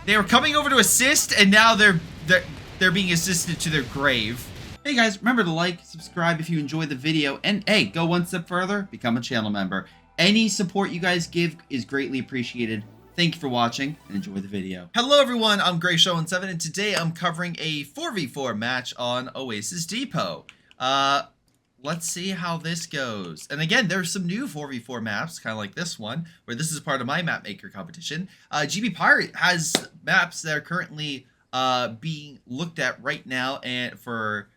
They were coming over to assist, and now they're being assisted to their grave. Hey guys, remember to like, subscribe if you enjoyed the video, and hey, go one step further, become a channel member. Any support you guys give is greatly appreciated. Thank you for watching, and enjoy the video. Hello everyone, I'm Greyshot, and today I'm covering a 4v4 match on Oasis Depot. Let's see how this goes. And again, there's some new 4v4 maps, kind of like this one, where this is part of my map maker competition. GB Pirate has maps that are currently being looked at right now and for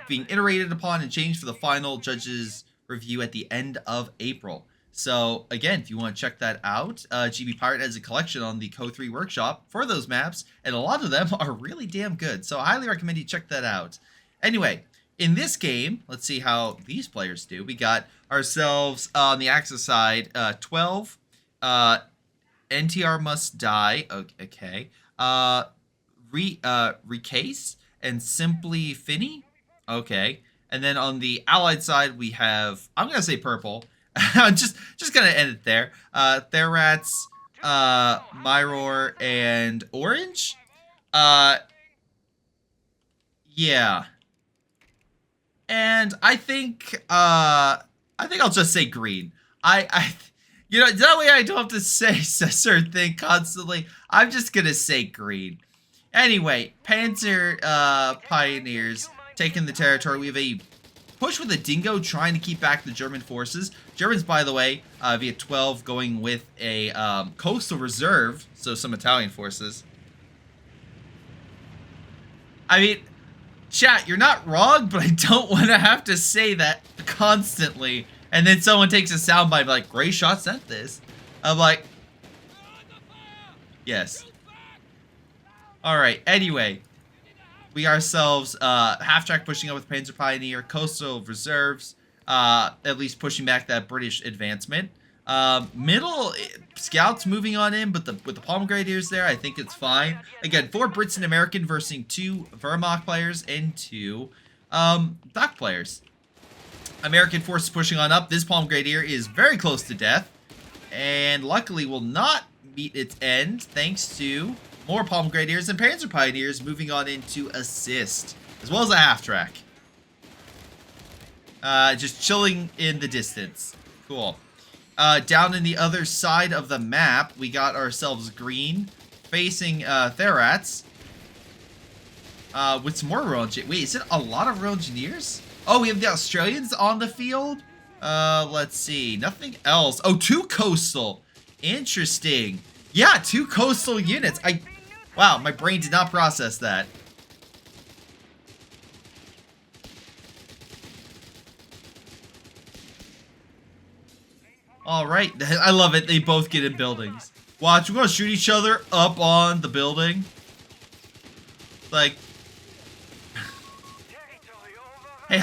being iterated upon and changed for the final judges review at the end of April. So again, if you want to check that out, GB Pirate has a collection on the CoH3 workshop for those maps, and a lot of them are really damn good. So I highly recommend you check that out. Anyway, in this game, let's see how these players do. We got ourselves on the Axis side, 12, NTR must die, okay, Recase, and Simply Finny, okay. And then on the Allied side, we have, I'm going to say purple, I'm just going to end it there, Therats, Myror, and Orange, yeah. And I think I'll just say green. You know, that way I don't have to say a certain thing constantly. I'm just gonna say green. Anyway, Panzer Pioneers taking the territory. We have a push with a Dingo trying to keep back the German forces. Germans, by the way, via 12 going with a coastal reserve, so some Italian forces. I mean, chat, you're not wrong, but I don't want to have to say that constantly. And then someone takes a soundbite like, Greyshot sent this. I'm like, yes. Alright, anyway. We ourselves, half-track pushing up with Panzer Pioneer, coastal reserves, at least pushing back that British advancement. Middle scouts moving on in, but with the Palm Grenadiers there, I think it's fine. Again, 4 Brits and American versus 2 Wehrmacht players and 2 Dock players. American forces pushing on up. This Palm Grenadier is very close to death, and luckily will not meet its end thanks to more Palm Grenadiers and Panzer Pioneers moving on in to assist, as well as a half-track. Just chilling in the distance. Cool. Down in the other side of the map, we got ourselves green, facing Therats, with some more Royal Engineers. Wait, is it a lot of Royal Engineers? Oh, we have the Australians on the field? Let's see. Nothing else. Oh, 2 coastal. Interesting. Yeah, 2 coastal units. Wow, my brain did not process that. Alright, I love it. They both get in buildings. Watch, we're gonna shoot each other up on the building. Like... Hey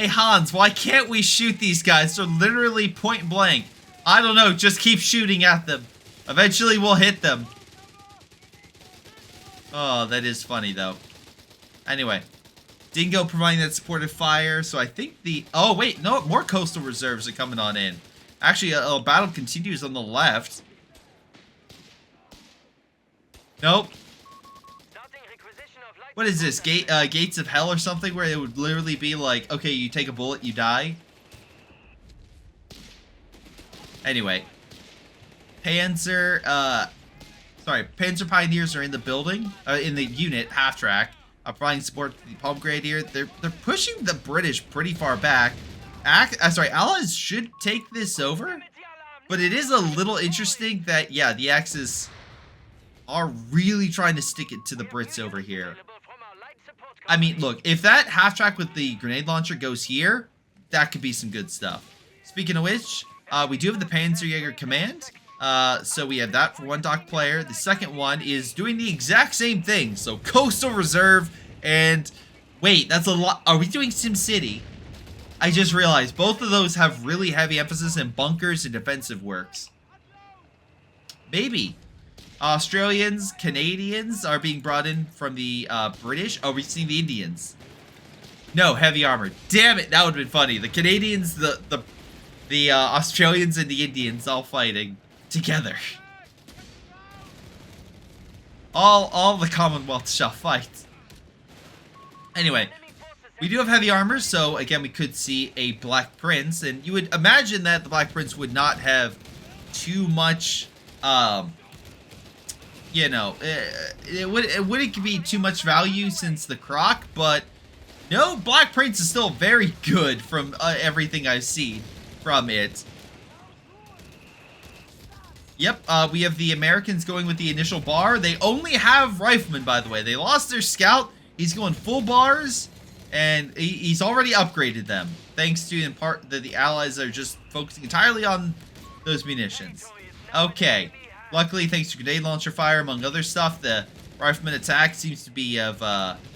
Hans, why can't we shoot these guys? They're literally point blank. I don't know, just keep shooting at them. Eventually we'll hit them. Oh, that is funny though. Anyway, Dingo providing that supportive fire, so I think the... Oh wait, no, more coastal reserves are coming on in. Actually, a battle continues on the left. Nope. What is this? Gates of Hell or something? Where it would literally be like, okay, you take a bullet, you die? Anyway. Panzer Pioneers are in the building, in the unit, half-track, providing support to the Palm Grenadier. They're pushing the British pretty far back. Allies should take this over, but it is a little interesting that, yeah, the Axis are really trying to stick it to the Brits over here. I mean, look, if that half-track with the grenade launcher goes here, that could be some good stuff. Speaking of which, we do have the Panzerjäger Command, so we have that for one Dock player. The second one is doing the exact same thing, so Coastal Reserve, and wait, that's a lot. Are we doing SimCity? I just realized both of those have really heavy emphasis in bunkers and defensive works. Maybe. Australians, Canadians are being brought in from the British. Oh, we're seeing the Indians. No, heavy armor. Damn it, that would have been funny. The Canadians, the Australians, and the Indians all fighting together. All the Commonwealth shall fight. Anyway, we do have heavy armor, so again, we could see a Black Prince, and you would imagine that the Black Prince would not have too much, you know, it wouldn't be too much value since the Croc, but no, Black Prince is still very good from everything I've seen from it. Yep, we have the Americans going with the initial bar. They only have riflemen, by the way. They lost their scout. He's going full bars, and he's already upgraded them, thanks to, in part, that the Allies are just focusing entirely on those munitions. Okay, luckily, thanks to grenade launcher fire, among other stuff, the rifleman attack seems to be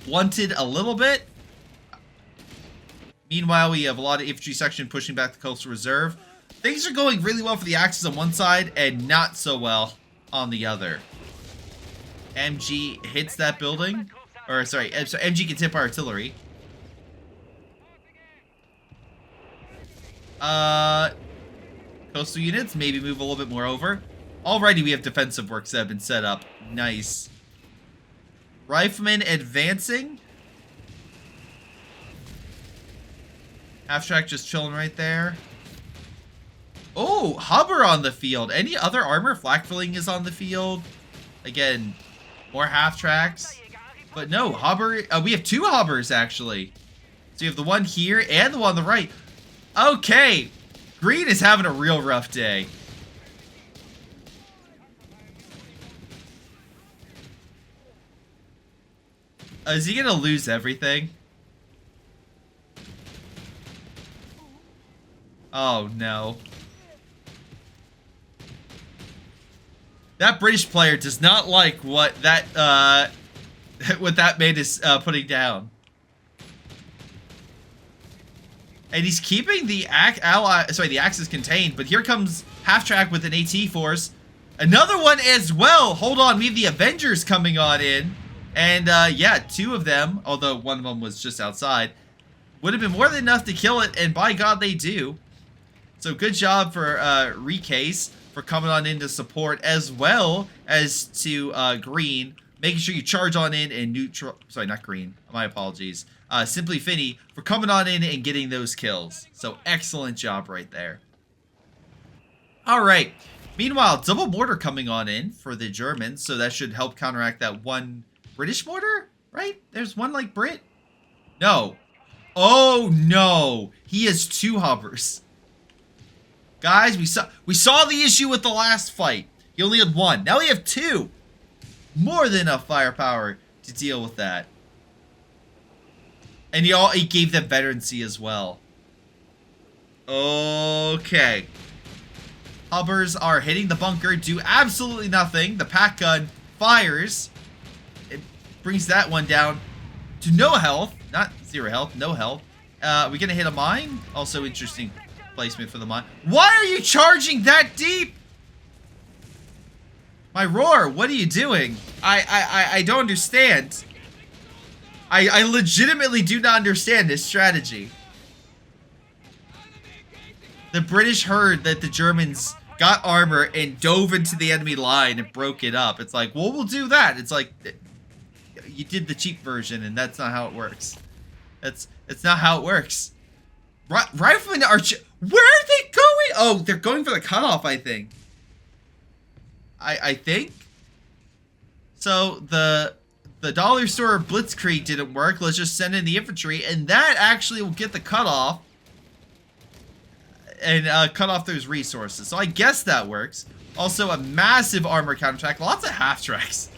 blunted a little bit. Meanwhile, we have a lot of infantry section pushing back the coastal reserve. Things are going really well for the Axis on one side and not so well on the other. MG hits that building. Or, sorry, MG gets hit by artillery. Coastal units, maybe move a little bit more over. Already we have defensive works that have been set up. Nice. Riflemen advancing. Half-track just chilling right there. Oh, Hubber on the field. Any other armor? Flak filling is on the field. Again, more half-tracks. But no, Hubber. We have two Hubbers, actually. So you have the one here and the one on the right. Okay. Green is having a real rough day. Is he going to lose everything? Oh, no. That British player does not like what that mate is putting down. And he's keeping the the Axis contained, but here comes Half-Track with an AT force. Another one as well. Hold on, we have the Avengers coming on in. And yeah, two of them, although one of them was just outside, would have been more than enough to kill it, and by God they do. So good job for Recase for coming on in to support, as well as to Green, making sure you charge on in and neutral. Sorry, not Green. My apologies. Simply Finney for coming on in and getting those kills. So excellent job right there. All right. Meanwhile, double mortar coming on in for the Germans, so that should help counteract that one British mortar, right? There's one like Brit. No. Oh no, he has two Hubbers. Guys, we saw the issue with the last fight. He only had one. Now we have two. More than enough firepower to deal with that. And he gave them veterancy as well. Okay. Hubbers are hitting the bunker, do absolutely nothing. The pack gun fires. It brings that one down to no health. Not zero health, no health. We're gonna hit a mine. Also interesting placement for the mine. Why are you charging that deep? My roar, what are you doing? I don't understand. I legitimately do not understand this strategy. The British heard that the Germans got armor and dove into the enemy line and broke it up. It's like, well, we'll do that. It's like, you did the cheap version, and that's not how it works. It's not how it works. Riflemen are... Where are they going? Oh, they're going for the cutoff, I think. I think. So, the dollar store blitzkrieg didn't work. Let's just send in the infantry, and that actually will get the cutoff. And cut off those resources. So I guess that works. Also, a massive armor counterattack. Lots of half-tracks.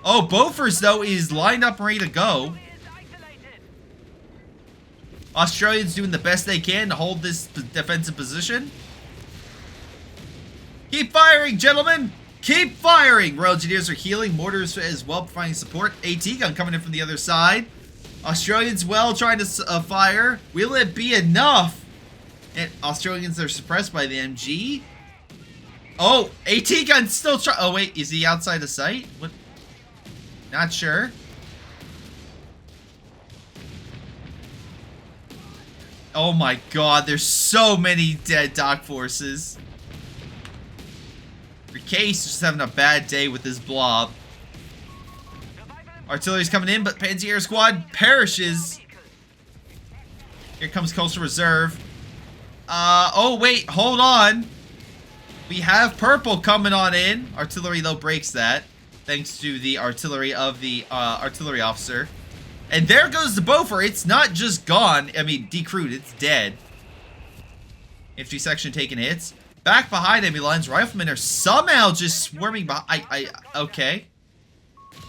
Oh, Bofors, though, is lined up and ready to go. Australians doing the best they can to hold this defensive position. Keep firing, gentlemen! Keep firing! Royal Engineers are healing. Mortars as well providing support. AT gun coming in from the other side. Australians well trying to fire. Will it be enough? And Australians are suppressed by the MG. Oh, AT gun's still trying. Oh wait, is he outside of sight? What? Not sure. Oh my God, there's so many dead dock forces. Case just having a bad day with his blob. Artillery's coming in, but Panzer Squad perishes. Here comes Coastal Reserve. Oh wait, hold on. We have purple coming on in. Artillery, though, breaks that. Thanks to the artillery of the artillery officer. And there goes the Beaufort. It's not just gone. I mean, decrewed. It's dead. Infantry section taking hits. Back behind enemy lines, riflemen are somehow just swarming behind. Okay.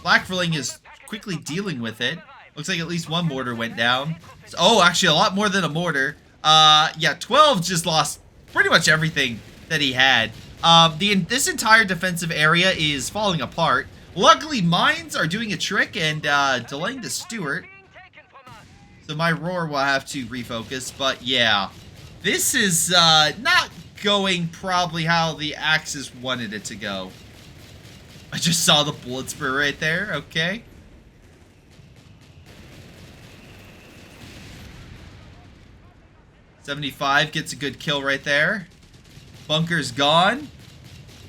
Blackfurling is quickly dealing with it. Looks like at least one mortar went down. Oh, actually, a lot more than a mortar. Yeah, 12 just lost pretty much everything that he had. This entire defensive area is falling apart. Luckily, mines are doing a trick and delaying the Stuart. So my roar will have to refocus, but yeah. This is not going probably how the Axis wanted it to go. I just saw the bullet spur right there, okay. .75 gets a good kill right there. Bunker's gone.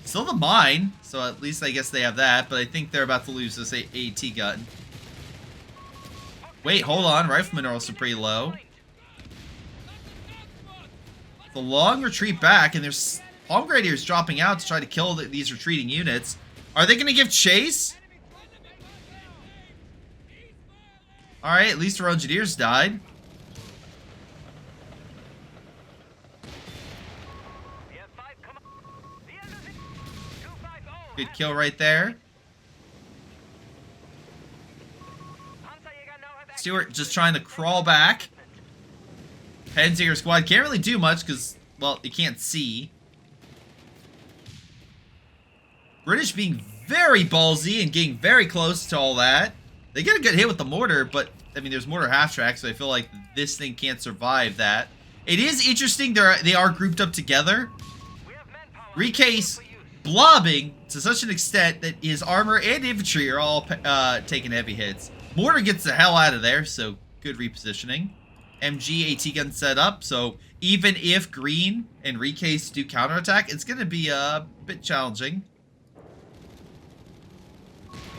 Still the mine, so at least I guess they have that, but I think they're about to lose this AT gun. Wait, hold on. Riflemen are also pretty low. The long retreat back, and there's Palm Grenadiers dropping out to try to kill these retreating units. Are they going to give chase? Alright, at least our engineers died. Good kill right there. Stuart just trying to crawl back. Panzer Squad can't really do much because, well, you can't see. British being very ballsy and getting very close to all that. They get a good hit with the mortar, but, I mean, there's mortar half-track, so I feel like this thing can't survive that. It is interesting they are grouped up together. Recase blobbing to such an extent that his armor and infantry are all taking heavy hits. Mortar gets the hell out of there, so good repositioning. MG AT gun set up, so even if Green and Recase do counterattack, it's going to be a bit challenging.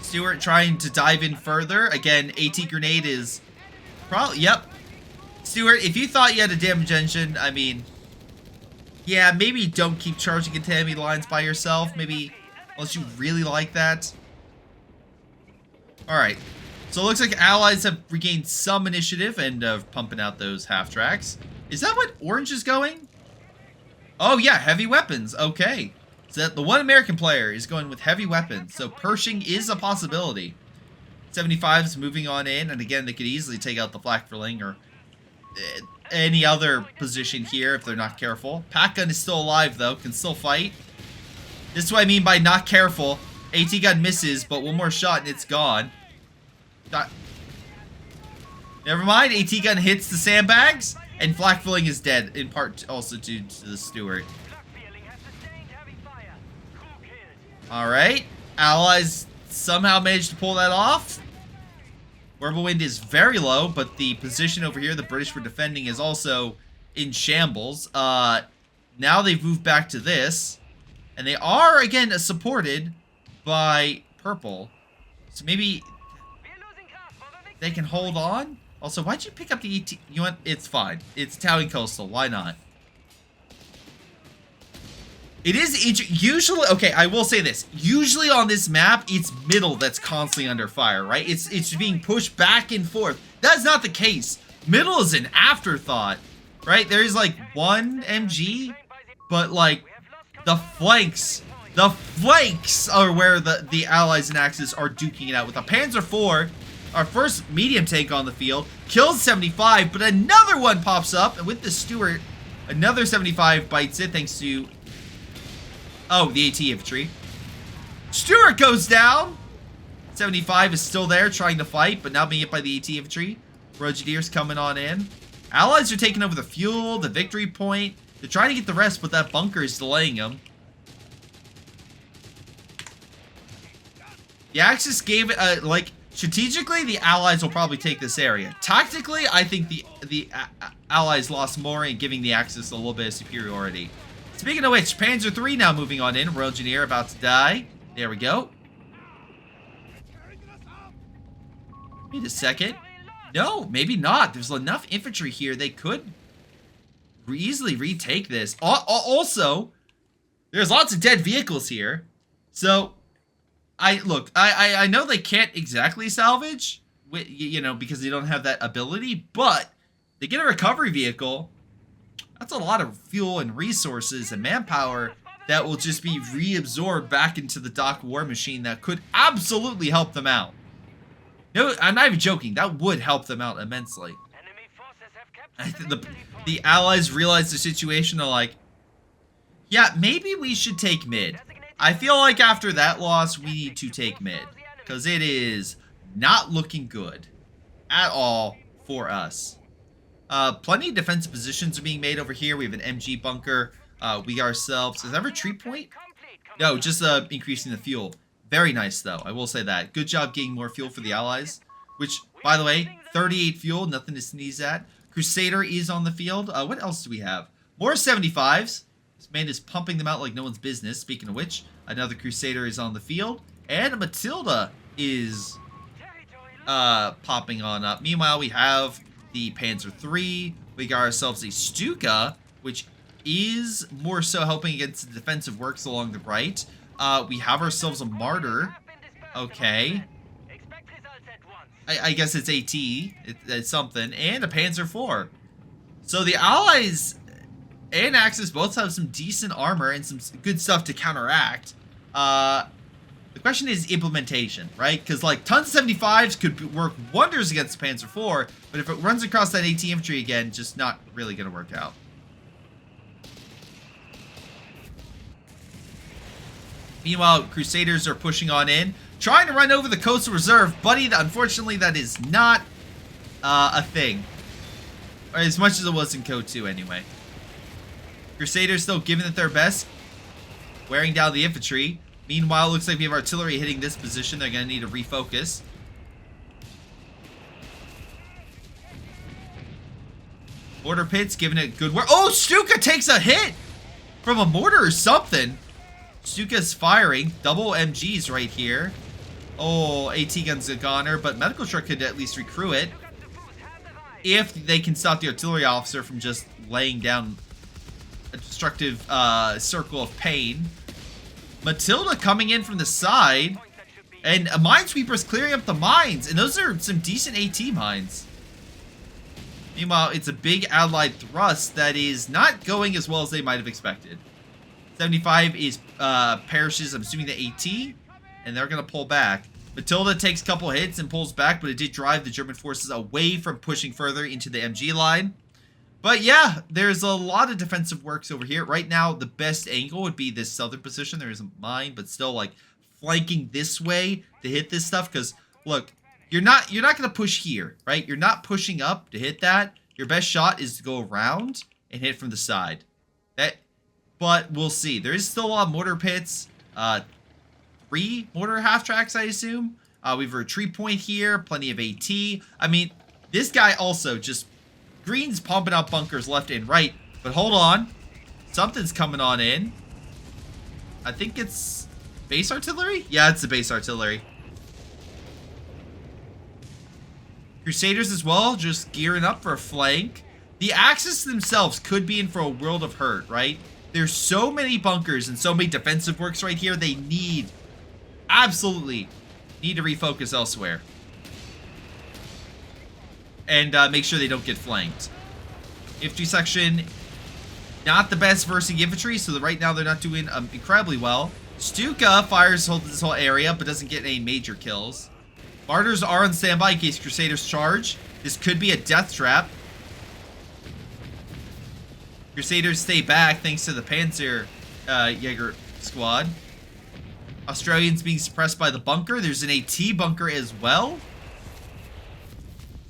Stuart trying to dive in further. Again, AT grenade is probably, yep. Stuart, if you thought you had a damage engine, I mean, yeah, maybe don't keep charging into enemy lines by yourself. Maybe, unless you really like that. Alright. So it looks like allies have regained some initiative and pumping out those half-tracks. Is that what orange is going? Oh yeah, heavy weapons. Okay. So that the one American player is going with heavy weapons. So Pershing is a possibility. 75 is moving on in. And again, they could easily take out the Flakfurling or any other position here if they're not careful. Pack gun is still alive though, can still fight. This is what I mean by not careful. AT gun misses, but one more shot and it's gone. Never mind, AT gun hits the sandbags, and Flakfurling is dead, in part also due to the Stuart. Alright, allies somehow managed to pull that off. Wind is very low, but the position over here the British were defending is also in shambles. Now they've moved back to this, and they are, again, supported by purple. So maybe they can hold on. Also, why'd you pick up the ET? You want? It's fine. It's Italian Coastal. Why not? It is usually okay. I will say this. Usually on this map, it's middle that's constantly under fire, right? It's being pushed back and forth. That's not the case. Middle is an afterthought, right? There is like one MG, but like the flanks are where the allies and Axis are duking it out with a Panzer IV. Our first medium tank on the field, kills 75, but another one pops up, and with the Stuart, another 75 bites it, thanks to, oh, the AT infantry. Stuart goes down! 75 is still there, trying to fight, but now being hit by the AT infantry. Engineers coming on in. Allies are taking over the fuel, the victory point. They're trying to get the rest, but that bunker is delaying them. The Axis gave it, like, strategically, the Allies will probably take this area. Tactically, I think the Allies lost more in giving the Axis a little bit of superiority. Speaking of which, Panzer III now moving on in. Royal Engineer about to die. There we go. Wait a second. No, maybe not. There's enough infantry here. They could easily retake this. Also, there's lots of dead vehicles here. So, I know they can't exactly salvage, you know, because they don't have that ability, but they get a recovery vehicle. That's a lot of fuel and resources and manpower that will just be reabsorbed back into the dock war machine that could absolutely help them out. No, I'm not even joking. That would help them out immensely. The allies realize the situation are like, yeah, maybe we should take mid. I feel like after that loss, we need to take mid. Because it is not looking good at all for us. Plenty of defensive positions are being made over here. We have an MG bunker. We ourselves... Is that a retreat point? No, just increasing the fuel. Very nice, though. I will say that. Good job getting more fuel for the allies. Which, by the way, 38 fuel. Nothing to sneeze at. Crusader is on the field. What else do we have? More 75s. This man is pumping them out like no one's business. Speaking of which, another Crusader is on the field. And Matilda is popping on up. Meanwhile, we have the Panzer III. We got ourselves a Stuka, which is more so helping against the defensive works along the right. We have ourselves a Martyr. Okay. I guess it's AT. It's something. And a Panzer IV. So the Allies and Axis both have some decent armor and some good stuff to counteract. The question is implementation, right? Because like tons of 75s could work wonders against the Panzer IV, but if it runs across that AT infantry again, just not really going to work out. Meanwhile, Crusaders are pushing on in, trying to run over the Coastal Reserve. Buddy, unfortunately, that is not a thing. Or as much as it was in Code 2 anyway. Crusaders still giving it their best, wearing down the infantry. Meanwhile, it looks like we have artillery hitting this position. They're going to need to refocus. Mortar pits giving it good work. Oh, Stuka takes a hit from a mortar or something. Stuka's firing. Double MGs right here. Oh, AT gun's a goner, but medical truck could at least recruit it. If they can stop the artillery officer from just laying down a destructive circle of pain. Matilda coming in from the side. And a minesweeper's clearing up the mines. And those are some decent AT mines. Meanwhile, it's a big allied thrust that is not going as well as they might have expected. 75 is perishes, I'm assuming the AT, and they're going to pull back. Matilda takes a couple hits and pulls back, but it did drive the German forces away from pushing further into the MG line. But yeah, there's a lot of defensive works over here. Right now, the best angle would be this southern position. There isn't mine, but still like flanking this way to hit this stuff. Because look, you're not going to push here, right? You're not pushing up to hit that. Your best shot is to go around and hit from the side. But we'll see. There is still a lot of mortar pits. 3 mortar half-tracks, I assume. We have a retreat point here. Plenty of AT. I mean, this guy also just... Green's pumping out bunkers left and right. But hold on. Something's coming on in. I think it's... base artillery? Yeah, it's the base artillery. Crusaders as well, just gearing up for a flank. The Axis themselves could be in for a world of hurt, right? There's so many bunkers and so many defensive works right here. They need, absolutely, need to refocus elsewhere. And make sure they don't get flanked. Infantry section, not the best versing infantry, so right now they're not doing incredibly well. Stuka fires this whole area, but doesn't get any major kills. Martyrs are on standby in case Crusaders charge. This could be a death trap. Crusaders stay back thanks to the Panzer Jaeger squad. Australians being suppressed by the bunker. There's an AT bunker as well.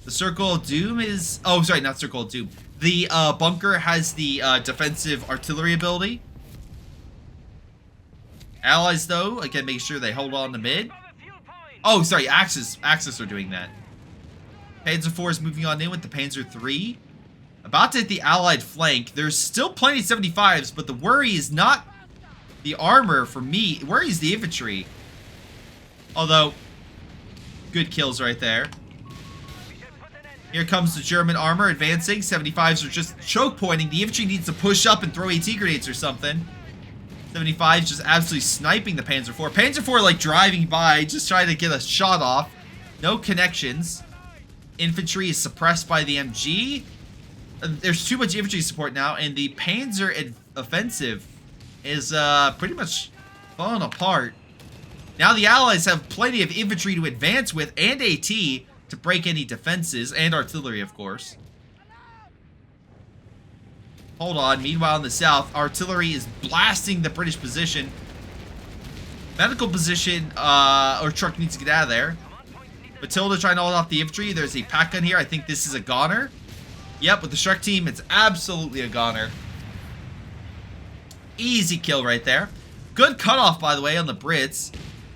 The Circle of Doom is... Oh, sorry, not Circle of Doom. The bunker has the defensive artillery ability. Allies, though, again, make sure they hold on to mid. Oh, sorry, Axis are doing that. Panzer IV is moving on in with the Panzer III. About to hit the allied flank. There's still plenty of 75s, but the worry is not the armor for me. The worry is the infantry. Although, good kills right there. Here comes the German armor advancing. 75s are just choke pointing. The infantry needs to push up and throw AT grenades or something. 75s just absolutely sniping the Panzer IV. Panzer IV like driving by, just trying to get a shot off. No connections. Infantry is suppressed by the MG. There's too much infantry support now, and the Panzer offensive is pretty much falling apart. Now the Allies have plenty of infantry to advance with and AT to break any defenses, and artillery, of course. Hold on. Meanwhile, in the south, artillery is blasting the British position. Medical position, or truck needs to get out of there. Matilda trying to hold off the infantry. There's a pack gun here. I think this is a goner. Yep, with the Shrek team, it's absolutely a goner. Easy kill right there. Good cutoff, by the way, on the Brits.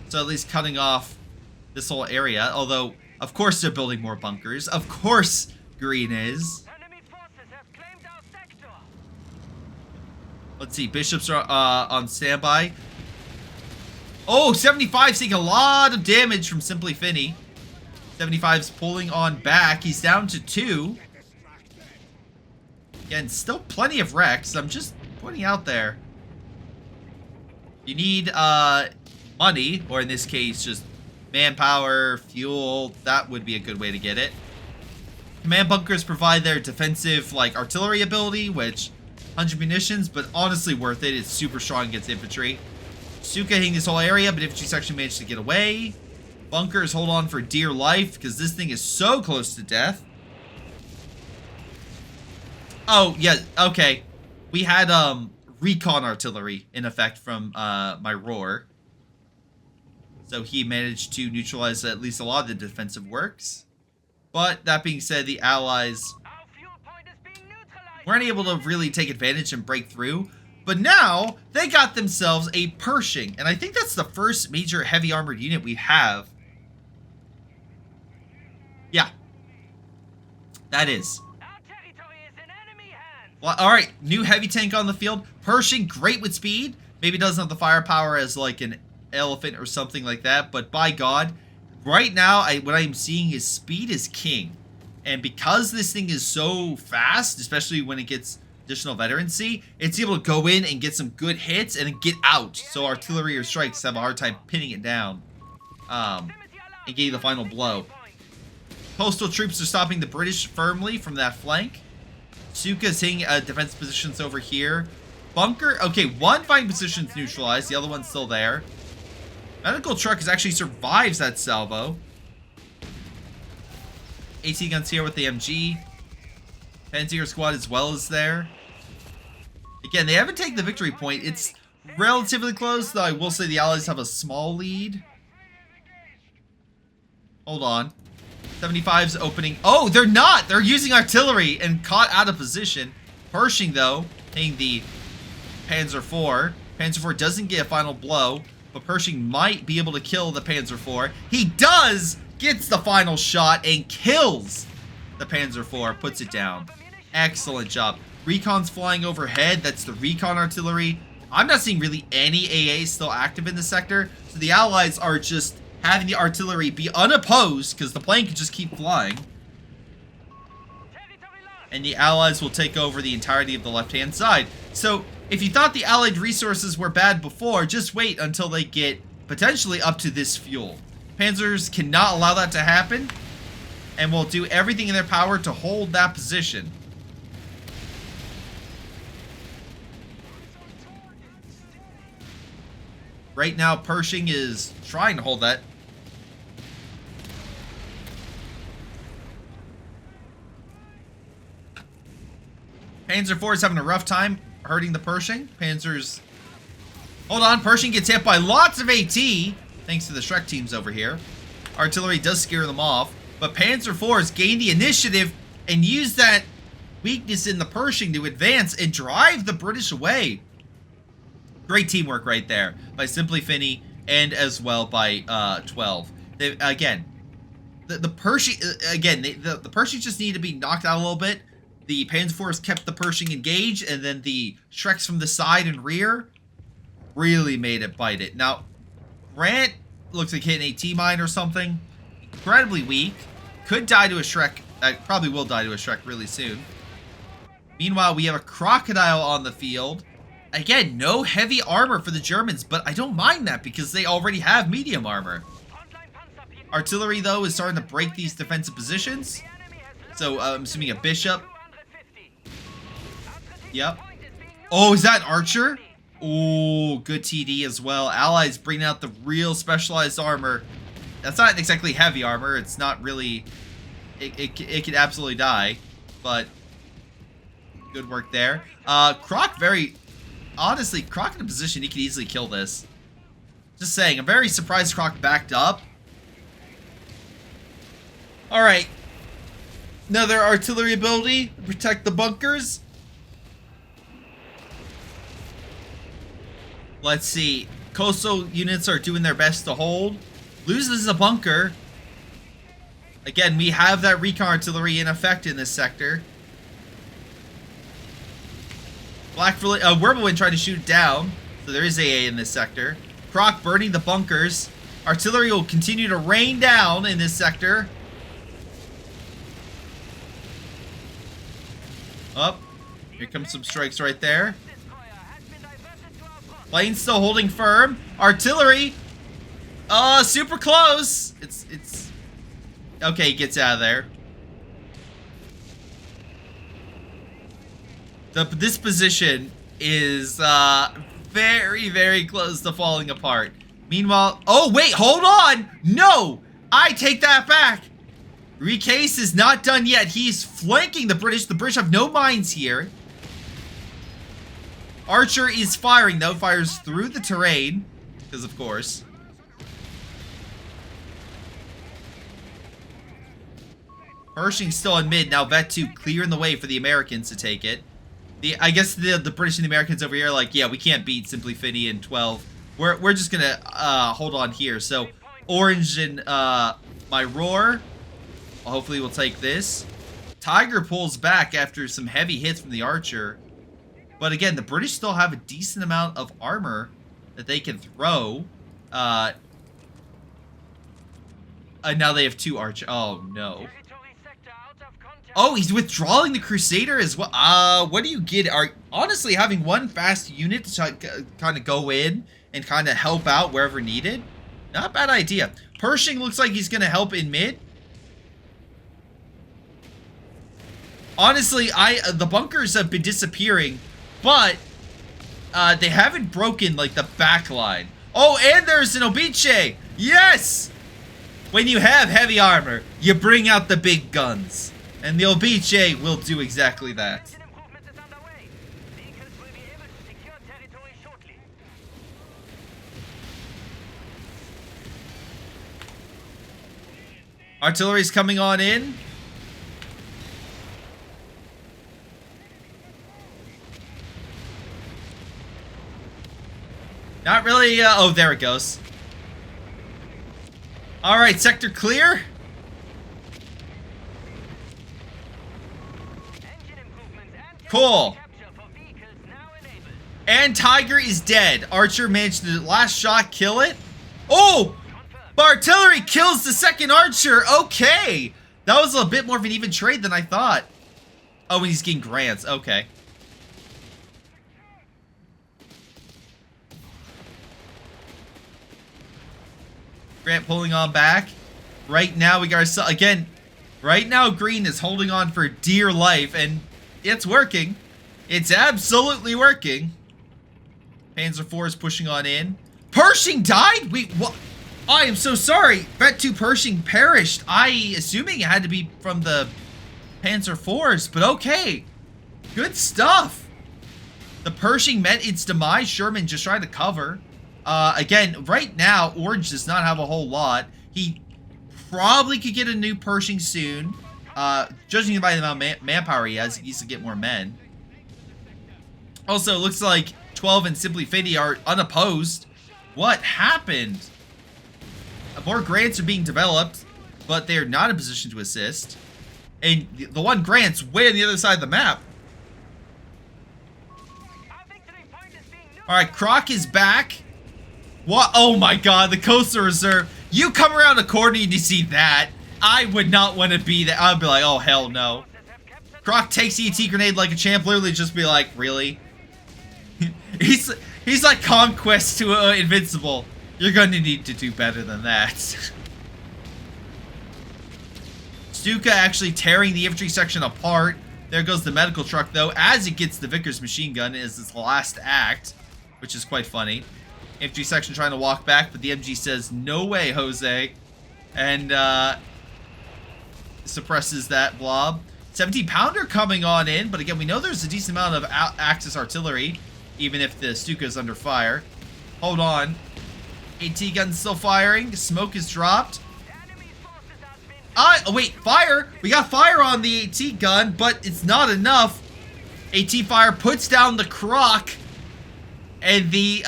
So at least cutting off this whole area. Although, of course, they're building more bunkers. Of course, Green is. Let's see. Bishops are on standby. Oh, 75's taking a lot of damage from Simply Finney. 75's pulling on back. He's down to 2. Again, still plenty of wrecks. I'm just pointing out there. You need money, or in this case, just manpower, fuel. That would be a good way to get it. Command bunkers provide their defensive, like, artillery ability, which 100 munitions, but honestly worth it. It's super strong against infantry. Suka hitting this whole area, but infantry's actually managed to get away. Bunkers hold on for dear life, because this thing is so close to death. Oh, yeah, okay. We had, recon artillery in effect from, my roar. So he managed to neutralize at least a lot of the defensive works. But, that being said, the Allies weren't able to really take advantage and break through. But now, they got themselves a Pershing. And I think that's the first major heavy armored unit we have. Yeah. That is. Well, alright, new heavy tank on the field. Pershing, great with speed. Maybe doesn't have the firepower as like an elephant or something like that. But by God, right now, what I'm seeing is speed is king. And because this thing is so fast, especially when it gets additional veterancy, it's able to go in and get some good hits and then get out. So artillery or strikes have a hard time pinning it down. And getting the final blow. Coastal troops are stopping the British firmly from that flank. Suka's hitting defense positions over here. Bunker, okay, one fighting position's neutralized, the other one's still there. Medical truck actually survives that salvo. AT guns here with the MG. Panzer squad as well is there. Again, they haven't taken the victory point. It's relatively close, though I will say the Allies have a small lead. Hold on. 75's opening. Oh, they're not! They're using artillery and caught out of position. Pershing, though, hitting the Panzer IV. Panzer IV doesn't get a final blow, but Pershing might be able to kill the Panzer IV. He does! Gets the final shot and kills the Panzer IV. Puts it down. Excellent job. Recon's flying overhead. That's the recon artillery. I'm not seeing really any AA still active in the sector. So the Allies are just having the artillery be unopposed because the plane can just keep flying. And the Allies will take over the entirety of the left-hand side. So if you thought the Allied resources were bad before, just wait until they get potentially up to this fuel. Panzers cannot allow that to happen, and will do everything in their power to hold that position. Right now, Pershing is trying to hold that. Panzer IV is having a rough time hurting the Pershing. Panzer's... Hold on, Pershing gets hit by lots of AT, thanks to the Shrek teams over here. Artillery does scare them off, but Panzer IV has gained the initiative and used that weakness in the Pershing to advance and drive the British away. Great teamwork right there by Simply Finney and as well by 12. They, again, the Pershing the Pershing just need to be knocked out a little bit. The Panzer IV kept the Pershing engaged, and then the Shreks from the side and rear really made it bite it. Now, Grant looks like hitting a T-mine or something. Incredibly weak. Could die to a Shrek that probably will die to a Shrek really soon. Meanwhile, we have a crocodile on the field. Again, no heavy armor for the Germans, but I don't mind that because they already have medium armor. Artillery, though, is starting to break these defensive positions. So, I'm assuming a bishop. Yep. Oh, is that an archer? Oh, good TD as well. Allies bringing out the real specialized armor. That's not exactly heavy armor. It's not really... It could absolutely die. But good work there. Croc very... Honestly, Croc in a position he could easily kill this. Just saying. I'm very surprised Croc backed up. Alright. Another artillery ability to protect the bunkers. Let's see. Coastal units are doing their best to hold. Loses a bunker. Again, we have that recon artillery in effect in this sector. Whirlwind trying to shoot it down. So there is AA in this sector. Croc burning the bunkers. Artillery will continue to rain down in this sector. Up. Here comes some strikes right there. Planes still holding firm. Artillery. Super close. It's okay, he gets out of there. This position is very, very close to falling apart. Meanwhile, oh wait, hold on! No! I take that back! Recase is not done yet. He's flanking the British. The British have no mines here. Archer is firing though, fires through the terrain, because of course. Pershing's still in mid, now Vet 2 clearing the way for the Americans to take it. I guess the British and the Americans over here are like, yeah, we can't beat Simply Fitty and 12. We're just gonna hold on here. So Orange and my Roar, hopefully we'll take this. Tiger pulls back after some heavy hits from the Archer. But again, the British still have a decent amount of armor that they can throw. And now they have 2 Archer. Oh, no. Oh, he's withdrawing the Crusader as well. What do you get? Honestly, having one fast unit to kind of go in and kind of help out wherever needed. Not a bad idea. Pershing looks like he's going to help in mid. Honestly, the bunkers have been disappearing. But they haven't broken, like, the back line. Oh, and there's an Obiche! Yes! When you have heavy armor, you bring out the big guns. And the Obiche will do exactly that. Artillery's coming on in. Not really, oh, there it goes. Alright, sector clear. Cool. And Tiger is dead. Archer managed to last shot kill it. Oh! But artillery kills the second Archer. Okay. That was a bit more of an even trade than I thought. Oh, and he's getting grants. Okay. Grant pulling on back. Right now we got again. Right now Green is holding on for dear life, and it's working. It's absolutely working. Panzer IV is pushing on in. Pershing died? Wait, what? I am so sorry. Vet 2 Pershing perished. Assuming it had to be from the Panzer IVs, but okay. Good stuff. The Pershing met its demise. Sherman just trying to cover. Again, right now, Orange does not have a whole lot. He probably could get a new Pershing soon. Judging by the amount of manpower he has, he needs to get more men. Also, it looks like 12 and Simply Fitty are unopposed. What happened? More grants are being developed, but they are not in position to assist. And the one grant's way on the other side of the map. Alright, Croc is back. What? Oh my god, the Coastal Reserve. You come around the corner and you see that. I would not want to be that. I'd be like, oh, hell no. Croc takes the ET grenade like a champ, literally just be like, really? he's like Conquest to Invincible. You're going to need to do better than that. Stuka actually tearing the infantry section apart. There goes the medical truck, though, as it gets the Vickers machine gun as its last act, which is quite funny. Infantry section trying to walk back, but the MG says, no way, Jose. And suppresses that blob. 17-pounder coming on in, but again, we know there's a decent amount of Axis artillery, even if the Stuka is under fire. Hold on. AT gun's still firing. Smoke is dropped. Oh, wait, fire! We got fire on the AT gun, but it's not enough. AT fire puts down the Croc. And the,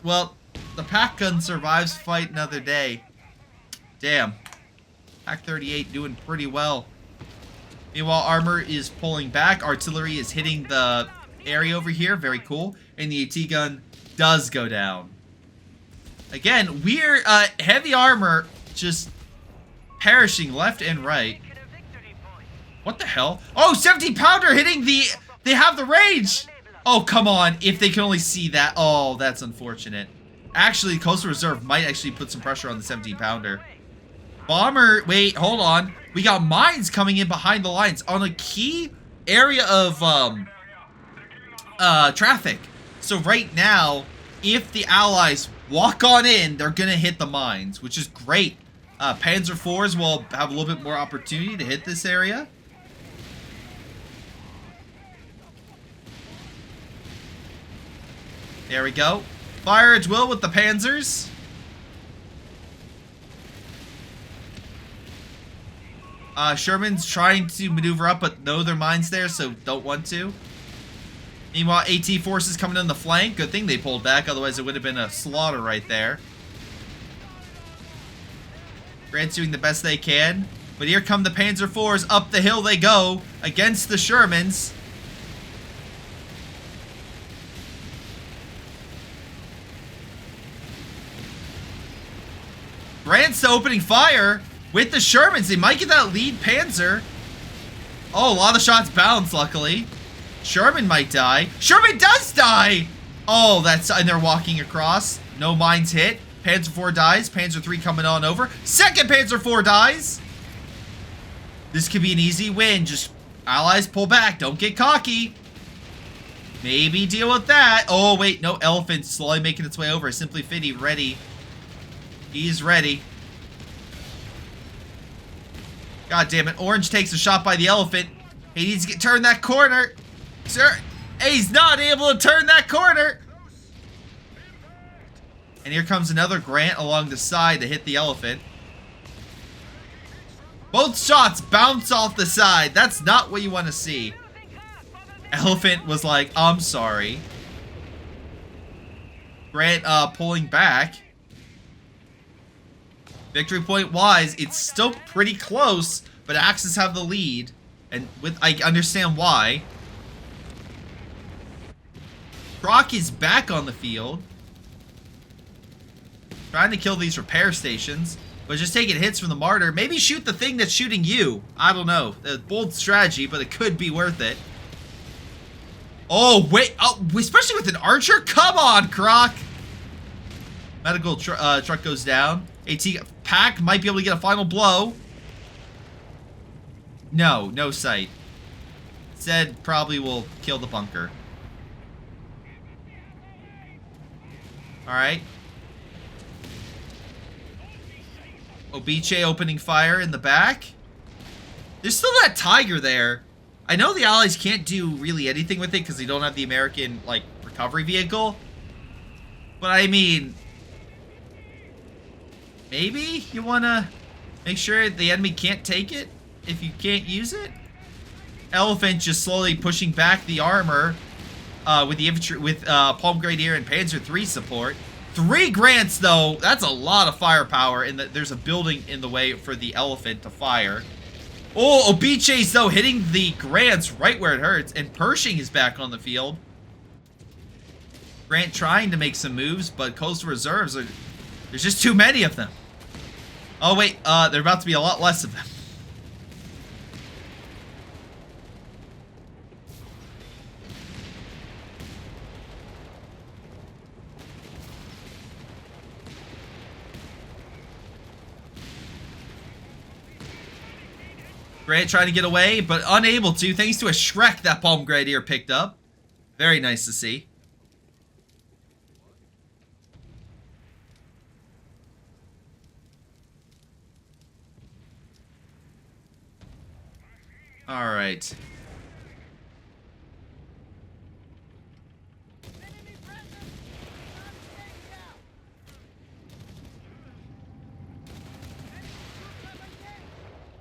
well, the pack gun survives fight another day. Damn. Pack 38 doing pretty well. Meanwhile, armor is pulling back. Artillery is hitting the area over here. Very cool. And the AT gun does go down. Again, we're, heavy armor just perishing left and right. What the hell? Oh, 17-pounder hitting the... They have the range! Oh, come on. If they can only see that. Oh, that's unfortunate. Actually, Coastal Reserve might actually put some pressure on the 17-pounder. Bomber... Wait, hold on. We got mines coming in behind the lines on a key area of traffic. So right now, if the Allies walk on in, they're going to hit the mines, which is great. Panzer IVs will have a little bit more opportunity to hit this area. There we go. Fire at will with the Panzers. Sherman's trying to maneuver up, but no, their mines there, so don't want to. Meanwhile, AT forces coming on the flank. Good thing they pulled back, otherwise it would have been a slaughter right there. Grant's doing the best they can. But here come the Panzer IVs. Up the hill they go against the Shermans. Grant's opening fire with the Shermans. They might get that lead Panzer. Oh, a lot of shots bounced, luckily. Sherman might die. Sherman does die! Oh, that's... And they're walking across. No mines hit. Panzer IV dies. Panzer III coming on over. Second Panzer IV dies. This could be an easy win. Just Allies pull back. Don't get cocky. Maybe deal with that. Oh, wait. No, Elephant slowly making its way over. Simply Fitty ready. He's ready. God damn it. Orange takes a shot by the Elephant. He needs to turn that corner. Sir, he's not able to turn that corner. And here comes another Grant along the side to hit the Elephant. Both shots bounce off the side. That's not what you want to see. Elephant was like, I'm sorry. Grant pulling back. Victory point wise, it's still pretty close, but Axis have the lead. And I understand why. Croc is back on the field. Trying to kill these repair stations, but just taking hits from the Martyr. Maybe shoot the thing that's shooting you. I don't know. A bold strategy, but it could be worth it. Oh, wait. Oh, especially with an archer? Come on, Croc. Medical truck goes down. AT Pack might be able to get a final blow. No, no sight. Said probably will kill the bunker. Alright. Obiche opening fire in the back. There's still that Tiger there. I know the Allies can't do really anything with it because they don't have the American, like, recovery vehicle. But I mean, maybe you want to make sure the enemy can't take it if you can't use it. Elephant just slowly pushing back the armor with the infantry, with Palm Grenadier and Panzer III support. 3 Grants, though, that's a lot of firepower, and there's a building in the way for the Elephant to fire. Oh, Obiche's, though, hitting the Grants right where it hurts, and Pershing is back on the field. Grant trying to make some moves, but Coastal Reserves, there's just too many of them. Oh wait, there are about to be a lot less of them. Grant trying to get away, but unable to, thanks to a Shrek that Palm Grenadier picked up. Very nice to see. Alright.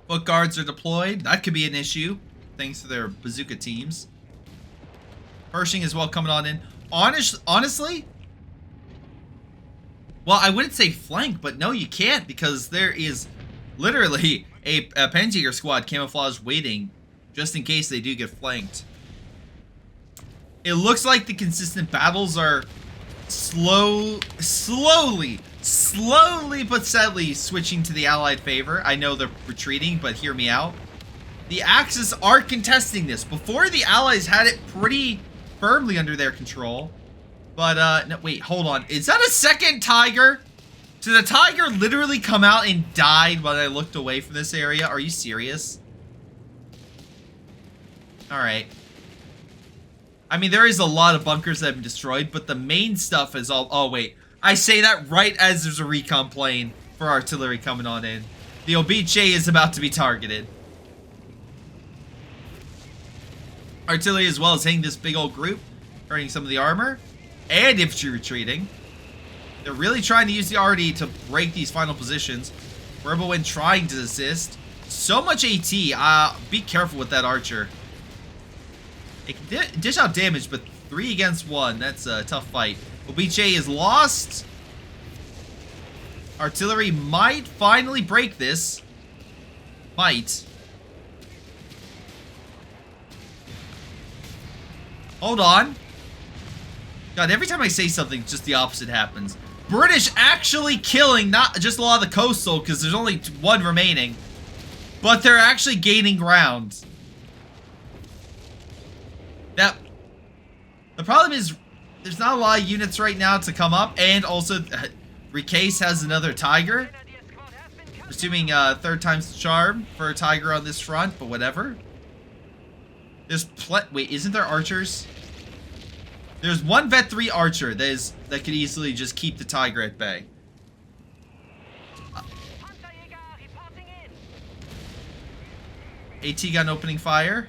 Foot guards are deployed. That could be an issue, thanks to their bazooka teams. Pershing as well coming on in. Honestly, well, I wouldn't say flank, but no, you can't, because there is literally a Panzer squad camouflage waiting just in case they do get flanked. It looks like the consistent battles are slowly but steadily switching to the Allied favor. I know they're retreating, but hear me out. The Axis are contesting this. Before, the Allies had it pretty firmly under their control. But, no, wait, hold on. Is that a second Tiger? Did the Tiger literally come out and died when I looked away from this area? Are you serious? Alright. I mean, there is a lot of bunkers that have been destroyed, but the main stuff is all... Oh, wait. I say that right as there's a recon plane for artillery coming on in. The Obiche is about to be targeted. Artillery as well is hitting this big old group, hurting some of the armor, and infantry retreating. They're really trying to use the RD to break these final positions. Verboen trying to assist. So much AT. Be careful with that archer. It can dish out damage, but 3 against 1. That's a tough fight. Obiche is lost. Artillery might finally break this. Might. Hold on. God, every time I say something, just the opposite happens. British actually killing not just a lot of the coastal, because there's only 1 remaining. But they're actually gaining ground. Now, the problem is, there's not a lot of units right now to come up, and also, Recase has another Tiger. Assuming 3rd time's the charm for a Tiger on this front, but whatever. There's wait, isn't there archers? There's 1 Vet 3 archer that could easily just keep the Tiger at bay. AT gun opening fire.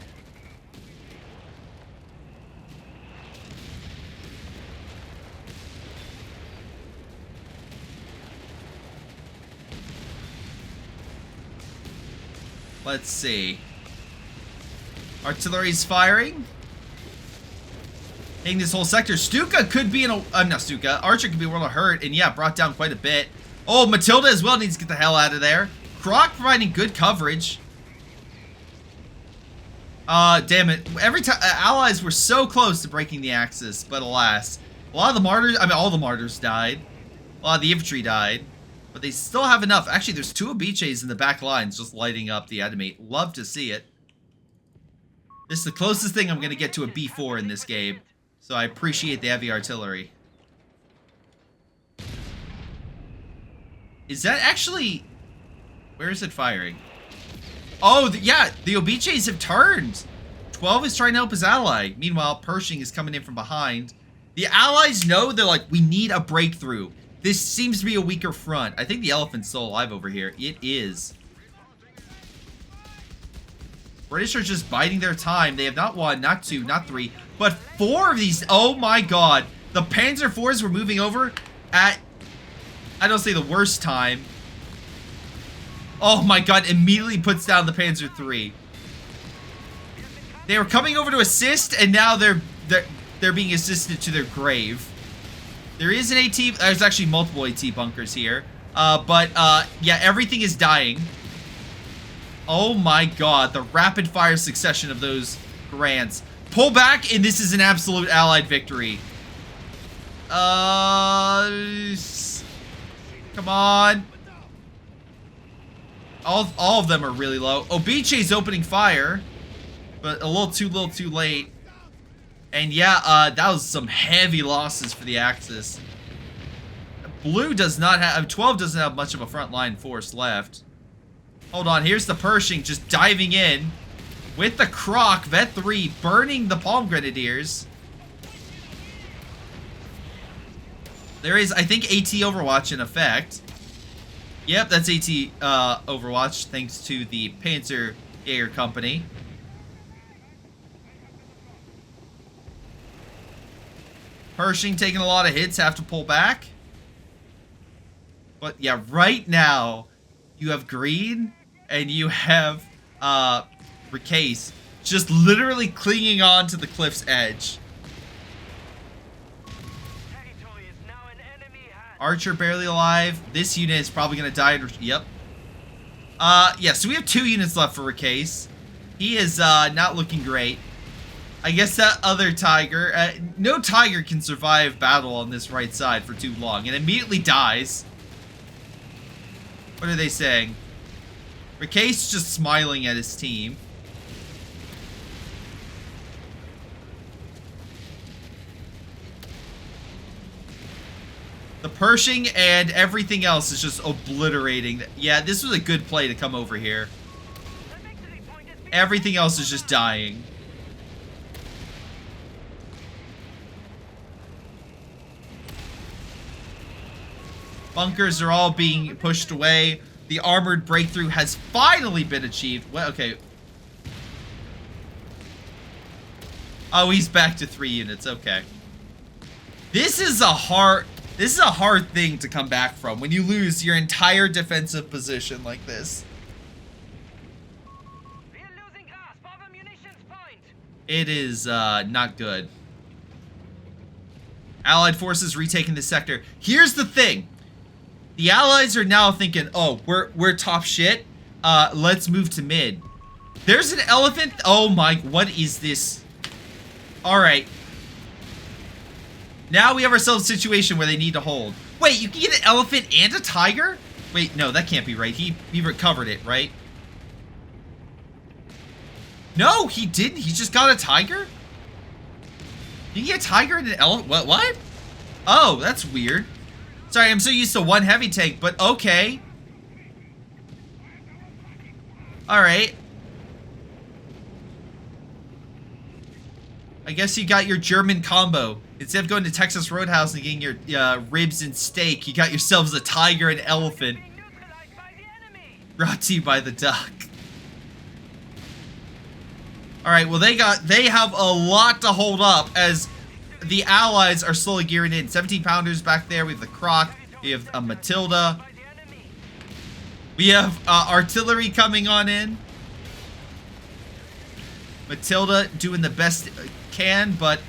Let's see. Artillery's firing. Hitting this whole sector. Stuka could be in a... not Stuka. Archer could be one of hurt. And yeah, brought down quite a bit. Oh, Matilda as well needs to get the hell out of there. Croc providing good coverage. Damn it. Every time... allies were so close to breaking the Axis. But alas. A lot of the martyrs... I mean, all the martyrs died. A lot of the infantry died. But they still have enough. Actually, there's 2 Obiches in the back lines just lighting up the enemy. Love to see it. This is the closest thing I'm going to get to a B4 in this game. So I appreciate the heavy artillery. Is that actually... Where is it firing? Oh, yeah, the Obiches have turned. 12 is trying to help his ally. Meanwhile, Pershing is coming in from behind. The allies know, they're like, we need a breakthrough. This seems to be a weaker front. I think the elephant's still alive over here. It is. British are just biding their time. They have not 1, not 2, not 3, but 4 of these. Oh my god. The Panzer IVs were moving over at, I don't say the worst time. Oh my god, immediately puts down the Panzer III. They were coming over to assist, and now they're being assisted to their grave. There is an AT, there's actually multiple AT bunkers here. Yeah, everything is dying. Oh my god, the rapid fire succession of those grants. Pull back, and this is an absolute Allied victory. Come on. All of them are really low. Obiche's opening fire, but a little too late. And yeah, that was some heavy losses for the Axis. Blue does not have, 12 doesn't have much of a frontline force left. Hold on, here's the Pershing just diving in with the Croc, Vet 3, burning the Palm Grenadiers. There is, I think, AT Overwatch in effect. Yep, that's AT Overwatch, thanks to the Panzer Jaeger Company. Pershing taking a lot of hits, have to pull back. But yeah, right now, you have green and you have Recase just literally clinging on to the cliff's edge. Archer barely alive. This unit is probably going to die. Yep. Yeah, so we have 2 units left for Recase. He is not looking great. I guess that other Tiger... no Tiger can survive battle on this right side for too long and immediately dies. What are they saying? Recase just smiling at his team. The Pershing and everything else is just obliterating. Yeah, this was a good play to come over here. Everything else is just dying. Bunkers are all being pushed away. The armored breakthrough has finally been achieved. Well, okay. Oh, he's back to 3 units. Okay. This is a hard thing to come back from when you lose your entire defensive position like this. It is not good. Allied forces retaking the sector. Here's the thing. The Allies are now thinking, oh, we're top shit. Let's move to mid. There's an elephant. Oh my, what is this? All right. Now we have ourselves a situation where they need to hold. Wait, you can get an elephant and a tiger? Wait, no, that can't be right. He recovered it, right? No, he didn't. He just got a tiger? You can get a tiger and an elephant? What? Oh, that's weird. Sorry, I'm so used to 1 heavy tank, but okay. Alright. I guess you got your German combo. Instead of going to Texas Roadhouse and getting your ribs and steak, you got yourselves a tiger and elephant. Brought to you by the duck. Alright, well they have a lot to hold up as the Allies are slowly gearing in. 17 pounders back there. We have the Croc. We have a Matilda. We have artillery coming on in. Matilda doing the best can, but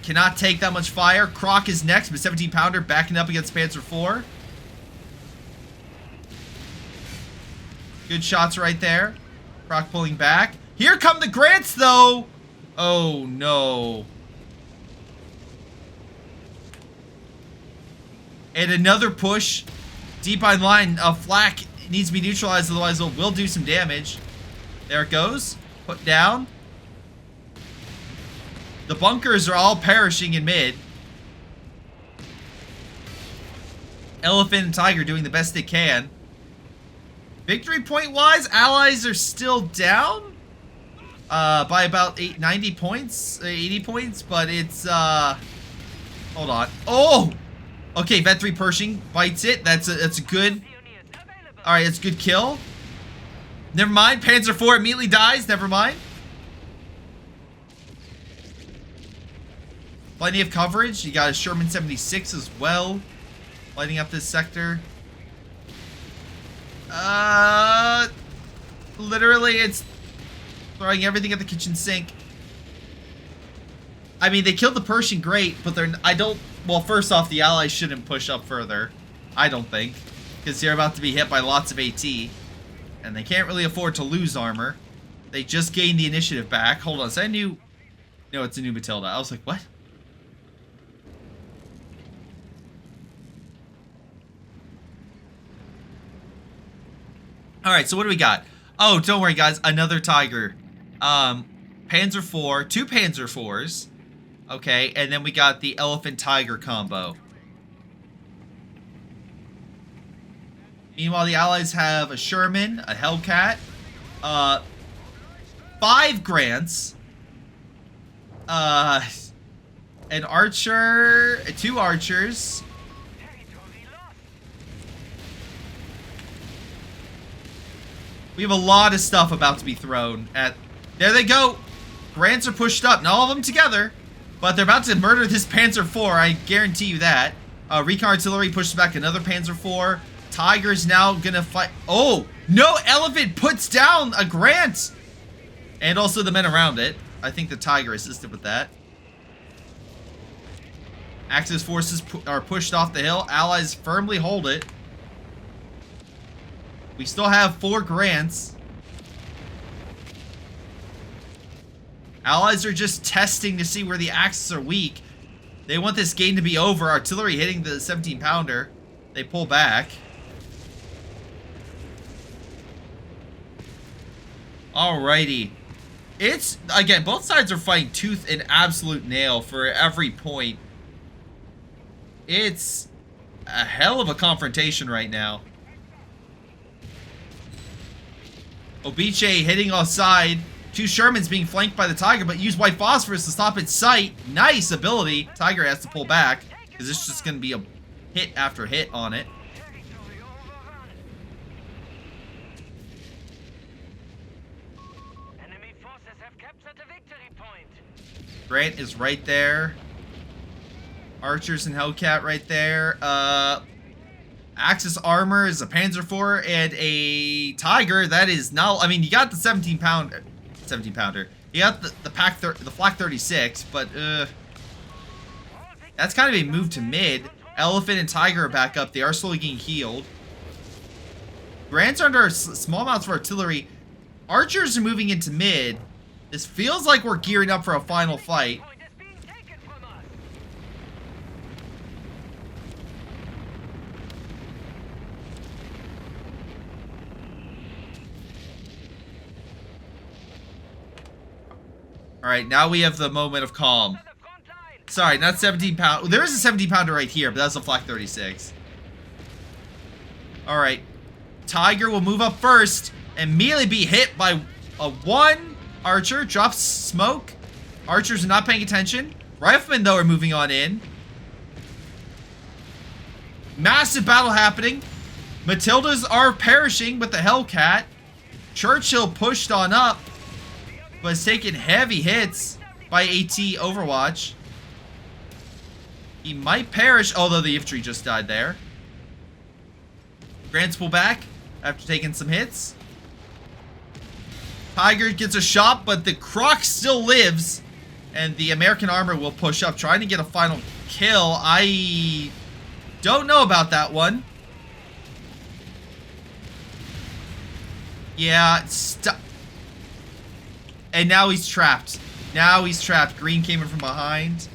cannot take that much fire. Croc is next, but 17 pounder backing up against Panzer IV. Good shots right there. Croc pulling back. Here come the Grants, though. Oh, no. And another push. Deep on line. Flak needs to be neutralized, otherwise it will do some damage. There it goes. Put down. The bunkers are all perishing in mid. Elephant and Tiger doing the best they can. Victory point wise, Allies are still down by about 90 points, 80 points, but it's hold on. Oh! Okay, Vet 3 Pershing bites it. That's a good. Alright, that's a good kill. Never mind. Panzer IV immediately dies. Never mind. Plenty of coverage. You got a Sherman 76 as well. Lighting up this sector. Literally, it's throwing everything at the kitchen sink. I mean, they killed the Pershing, great, but well, first off, the Allies shouldn't push up further. I don't think. Because they're about to be hit by lots of AT. And they can't really afford to lose armor. They just gained the initiative back. Hold on, is that a new... No, it's a new Matilda. I was like, what? Alright, so what do we got? Oh, don't worry, guys. Another Tiger. Panzer IV. 2 Panzer IVs. Okay, and then we got the Elephant Tiger combo. Meanwhile, the Allies have a Sherman, a Hellcat, 5 Grants, an Archer, 2 Archers. We have a lot of stuff about to be thrown at... There they go! Grants are pushed up. Not all of them together, but they're about to murder this Panzer IV. I guarantee you that. Recon Artillery pushes back another Panzer IV. Tiger's now gonna fight... Oh! No! Elephant puts down a Grant! And also the men around it. I think the Tiger assisted with that. Axis forces are pushed off the hill. Allies firmly hold it. We still have 4 Grants. Allies are just testing to see where the Axis are weak. They want this game to be over. Artillery hitting the 17-pounder. They pull back. Alrighty. It's, again, both sides are fighting tooth and absolute nail for every point. It's a hell of a confrontation right now. Obiche hitting offside. 2 Shermans being flanked by the Tiger, but use white phosphorus to stop its sight. Nice ability. Tiger has to pull back, because it's just going to be a hit after hit on it. Enemy forces have captured the victory point. Grant is right there. Archers and Hellcat right there. Axis armor is a Panzer IV and a Tiger. That is not... I mean, you got the 17-pounder. 17-pounder. You got the Flak 36, but that's kind of a move to mid. Elephant and Tiger are back up. They are slowly getting healed. Grant's under small amounts of artillery. Archers are moving into mid. This feels like we're gearing up for a final fight. Alright, now we have the moment of calm. Sorry, not 17-pound. There is a 17-pounder right here, but that's a Flak 36. Alright. Tiger will move up first and immediately be hit by a 1 Archer. Drops smoke. Archers are not paying attention. Riflemen, though, are moving on in. Massive battle happening. Matildas are perishing with the Hellcat. Churchill pushed on up, but has taken heavy hits by AT Overwatch. He might perish, although the infantry just died there. Grants pull back after taking some hits. Tiger gets a shot, but the Croc still lives. And the American armor will push up, trying to get a final kill. I don't know about that one. Yeah, and now he's trapped. Now he's trapped. Green came in from behind.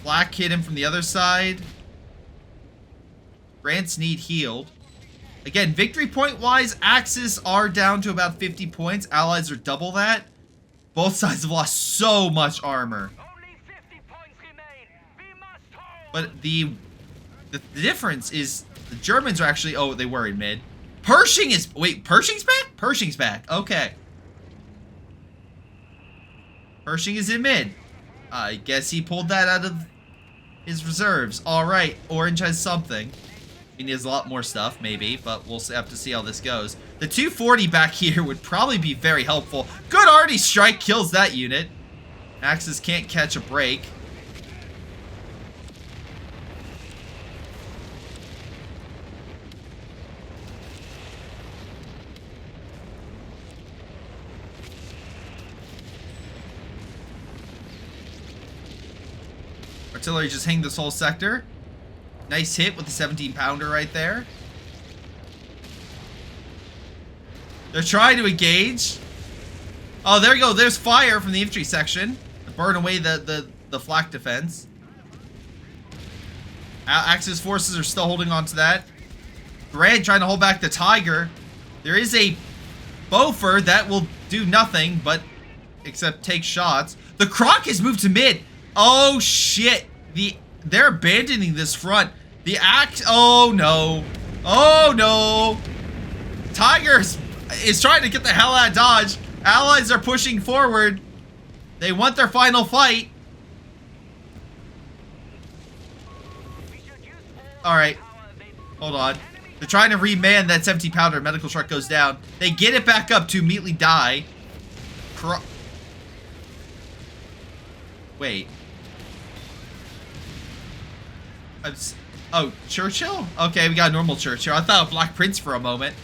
Black hit him from the other side. Grants need healed. Again, victory point wise, Axis are down to about 50 points. Allies are double that. Both sides have lost so much armor. Only 50 points remain. We must hold. But the difference is the Germans are actually... Oh, they were in mid. Pershing is... Wait, Pershing's back? Pershing's back. Okay. Pershing is in mid. I guess he pulled that out of his reserves. Alright, Orange has something. He needs a lot more stuff, maybe, but we'll have to see how this goes. The 240 back here would probably be very helpful. Good arty strike kills that unit. Axis can't catch a break. Artillery just hanged this whole sector. Nice hit with the 17-pounder right there. They're trying to engage. Oh, there we go. There's fire from the infantry section to burn away the flak defense. Axis forces are still holding on to that. Grant trying to hold back the Tiger. There is a Bofer that will do nothing but except take shots. The Croc has moved to mid. Oh shit. They're abandoning this front. The axe. Oh no. Oh no. Tigers is trying to get the hell out of Dodge. Allies are pushing forward. They want their final fight. Alright. Hold on. They're trying to reman that 17 pounder. Medical truck goes down. They get it back up to immediately die. Wait. Oh, Churchill? Okay, we got a normal Churchill. I thought Black Prince for a moment.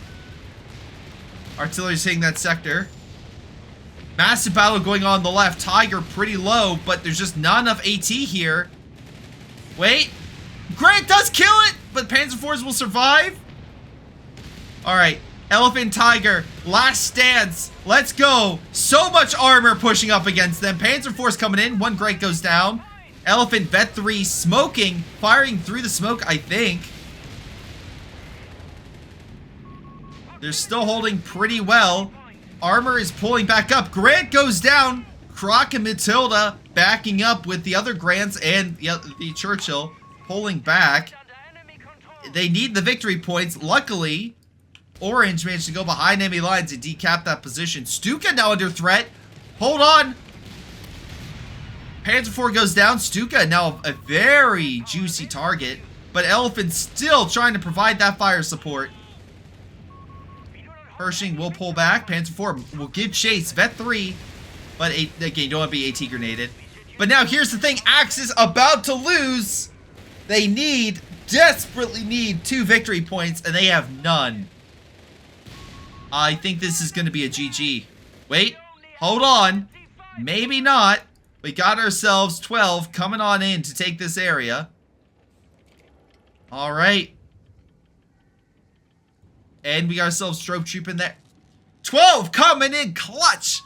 Artillery's hitting that sector. Massive battle going on the left. Tiger pretty low, but there's just not enough AT here. Wait. Grant does kill it, but Panzer IVs will survive. Alright. Elephant Tiger. Last stance. Let's go. So much armor pushing up against them. Panzer IVs coming in. One Grant goes down. Elephant Vet 3 smoking. Firing through the smoke, I think. They're still holding pretty well. Armor is pulling back up. Grant goes down. Croc and Matilda backing up with the other Grants and the Churchill pulling back. They need the victory points. Luckily, Orange managed to go behind enemy lines and decap that position. Stuka now under threat. Hold on. Panzer IV goes down. Stuka now a very juicy target. But Elephant's still trying to provide that fire support. Pershing will pull back. Panzer IV will give chase. Vet 3. But again, you don't want to be AT grenaded. But now here's the thing. Axis about to lose. They desperately need 2 victory points, and they have none. I think this is going to be a GG. Wait. Hold on. Maybe not. We got ourselves 12 coming on in to take this area. Alright. And we got ourselves Strobe Troop in there. 12 coming in clutch.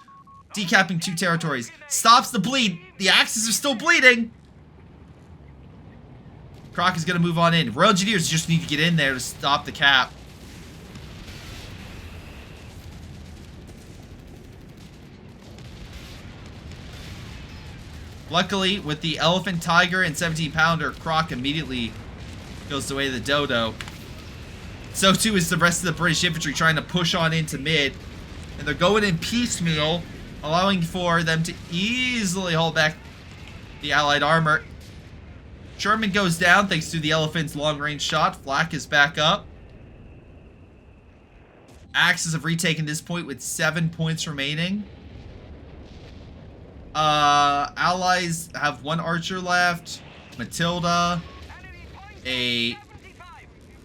Decapping 2 territories. Stops the bleed. The Axis are still bleeding. Croc is going to move on in. Royal Engineers just need to get in there to stop the cap. Luckily, with the Elephant Tiger and 17 pounder, Croc immediately goes the way of the dodo. So too is the rest of the British infantry trying to push on into mid. And they're going in piecemeal, allowing for them to easily hold back the Allied armor. Sherman goes down thanks to the Elephant's long-range shot. Flak is back up. Axis have retaken this point with 7 points remaining. Allies have 1 archer left. Matilda. A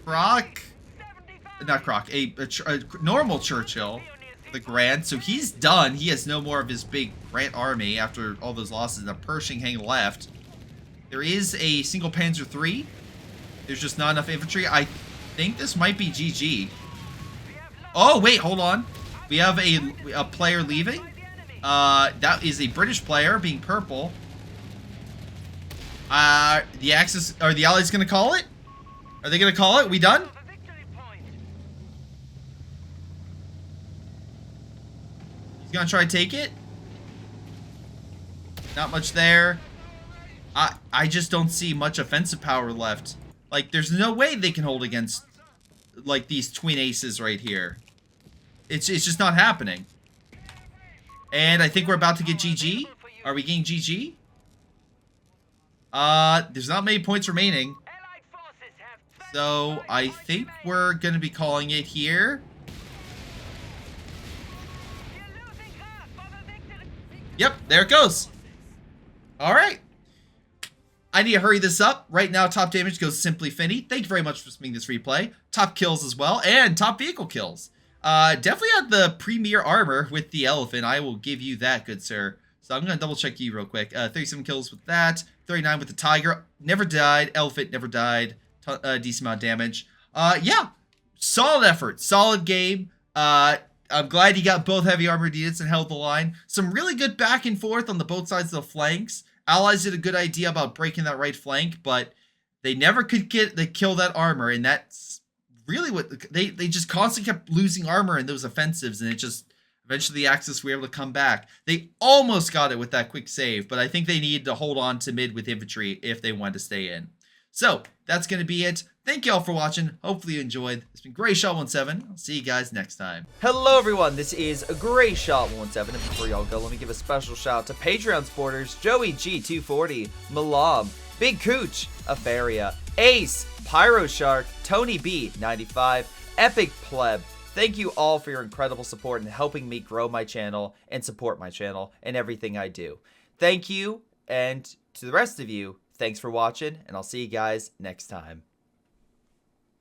Croc. Not Croc. A normal Churchill. The Grant. So he's done. He has no more of his big Grant army after all those losses. The Pershing hang left. There is a single Panzer III. There's just not enough infantry. I think this might be GG. Oh, wait, hold on. We have a player leaving. That is a British player, being purple. The Axis, are the Allies gonna call it? Are they gonna call it? We done? He's gonna try to take it. Not much there. I just don't see much offensive power left. Like, there's no way they can hold against, like, these twin aces right here. It's just not happening. And I think we're about to get GG. Are we getting GG? There's not many points remaining. So, I think we're gonna be calling it here. Yep, there it goes. Alright. I need to hurry this up. Right now, top damage goes Simply Finny. Thank you very much for submitting this replay. Top kills as well, and top vehicle kills. Definitely had the premier armor with the Elephant. I will give you that, good sir. So I'm going to double check you real quick. 37 kills with that. 39 with the Tiger. Never died. Elephant never died. Decent amount of damage. Yeah. Solid effort. Solid game. I'm glad you got both heavy armored units and held the line. Some really good back and forth on the both sides of the flanks. Allies did a good idea about breaking that right flank, but they never could kill that armor, and that's really what they just constantly kept losing armor in those offensives, and it just eventually the Axis were able to come back. They almost got it with that quick save, but I think they needed to hold on to mid with infantry if they wanted to stay in. So that's going to be it. Thank you all for watching. Hopefully you enjoyed. It's been Greyshot17. I'll see you guys next time. Hello everyone, this is Greyshot17, and before y'all go, let me give a special shout out to Patreon supporters Joey G240, Milam, Big Cooch, Aphyria, Ace, Pyro Shark, Tonybee 95, Epic Pleb. Thank you all for your incredible support and helping me grow my channel and support my channel and everything I do. Thank you, and to the rest of you, thanks for watching, and I'll see you guys next time.